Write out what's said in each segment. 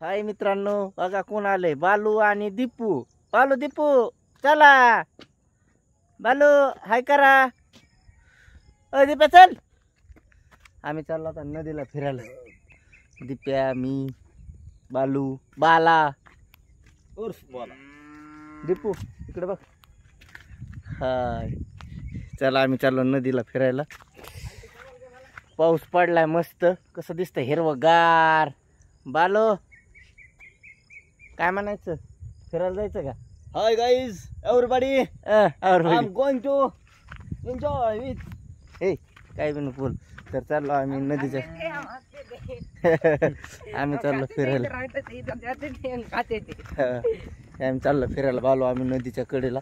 हाय मित्रांनो, बघा कोण आले, बालू आणि दीपू. बालू दीपू चला. बालू हाय करा. दीप्या चल. आम्ही चाललो आता नदीला फिरायला. दीप्या, मी, बालू, बाला उर्फ बाला. दीपू इकडे बघ. हाय, चला आम्ही चाललो नदीला फिरायला. पाऊस पडलाय मस्त, कसं दिसतं हिरवगार. बालो काय म्हणायचं, फिरायला जायचं का? Hi guys, everybody, I am going to enjoy with. हे काय बी नको बोल. तर चाललो आम्ही नदीच्या आम्ही चाललो फिरायला. आम्ही चाललो फिरायला. बालो आम्ही नदीच्या कडेला.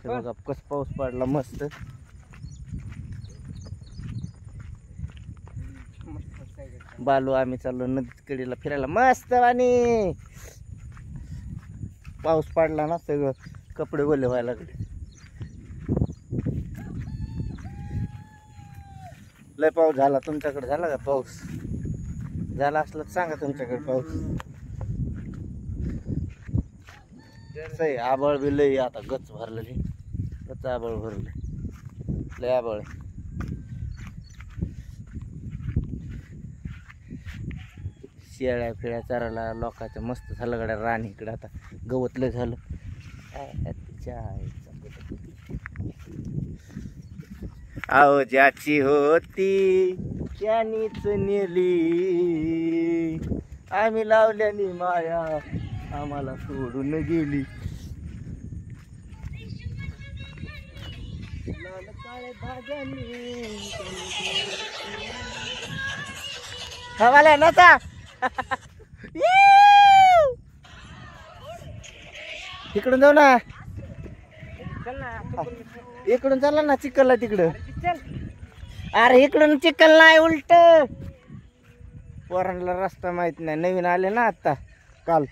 बघा कसं पाऊस पडला मस्त. बालू आम्ही चाललो नदीच्या कडेला फिरायला मस्त. आणि पाऊस पडला ना, सगळं कपडे ओले व्हायला लागले. लय पाऊस झाला. तुमच्याकडे झाला का पाऊस? झाला असलं तर सांगा तुमच्याकडे पाऊस. सही आबळ बी लय आता गच भरलेली. गच आबळ भरले, लय आबळ. शेळ्या फिळ्या चरायला लोकांचं मस्त झालं गड्या रान इकडं. आता गवत लय झालं. आहो ज्याची होती त्यानीच नेली, आम्ही लावल्यानी माया आम्हाला सोडून गेली. लाल काळे भाज्यांनी हवाला नसा. इकडून जाऊ ना. इकडून चला ना चिखलला तिकडं. अरे इकडून चिखल नाही, उलट. पोरांना रस्ता माहित नाही, नवीन आले ना आता काल.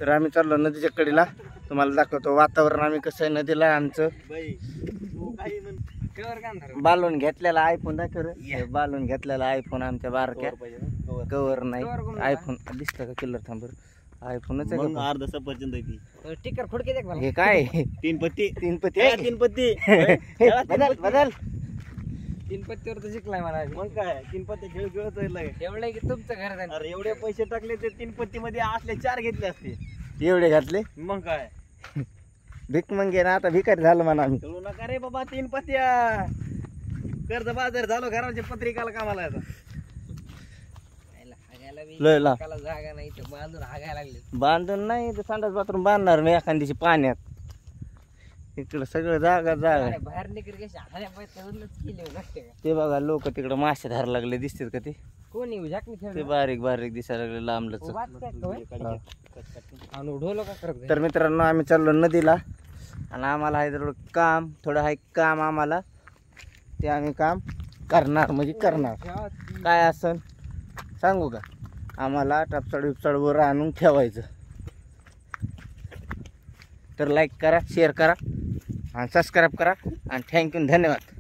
तर आम्ही चाललो नदीच्या कडेला. तुम्हाला दाखवतो वातावरण आम्ही कसं आहे नदीला. आमचं बालून घेतलेला आयफोन दाखव. बालून घेतलेला आयफोन आमच्या बारक्या. कवर नाही आयफोन दिसतं का? किल्लर थांबर. आयफोनच आहे का? अर्धा सफरचंद आहे ती. टिकर खुडके देख. हे काय? तीन पत्ती. तीन पत्ती. तीन पत्ती. बदल बदल. तीन पत्तीवर तर जिंकलाय मला. मग काय, तीन पत्ती खेळ खेळत एवढं की तुमचं घर. अरे एवढे पैसे टाकले ते तीन पत्ती मध्ये असले 4 घेतले असते. एवढे घातले. मग काय, भीक मंगे ना. आता भिकारी झालं म्हणा आम्ही. खेळू नका रे बाबा. 3 पत्त्या कर्ज बाजार झालो. घराच्या पत्रिकाला कामाला येतात. लय ला जागा नाही तर बांधून हागायला लागले. बांधून नाही तर संडास बाथरूम बांधणार मी एखाद दिवशी पाण्यात. इकडं सगळं जागा जागा. बाहेर निघत केले. ते बघा लोक तिकडं मासे धरायला लागले. दिसतात का ते? कोणी झाकणी ते बारीक बारीक दिसायला लागले लांबलच. ढोलो का करत. तर मित्रांनो आम्ही चाललो नदीला. आणि आम्हाला आहे थोडं काम, थोडं आहे काम आम्हाला. ते आम्ही काम करणार म्हणजे करणार. काय असन सांगू का? आम्हाला टापसाड विपसाड वर आणून ठेवायचं. तर लाईक करा, शेअर करा आणि सबस्क्राईब करा. आणि थँक्यू, धन्यवाद.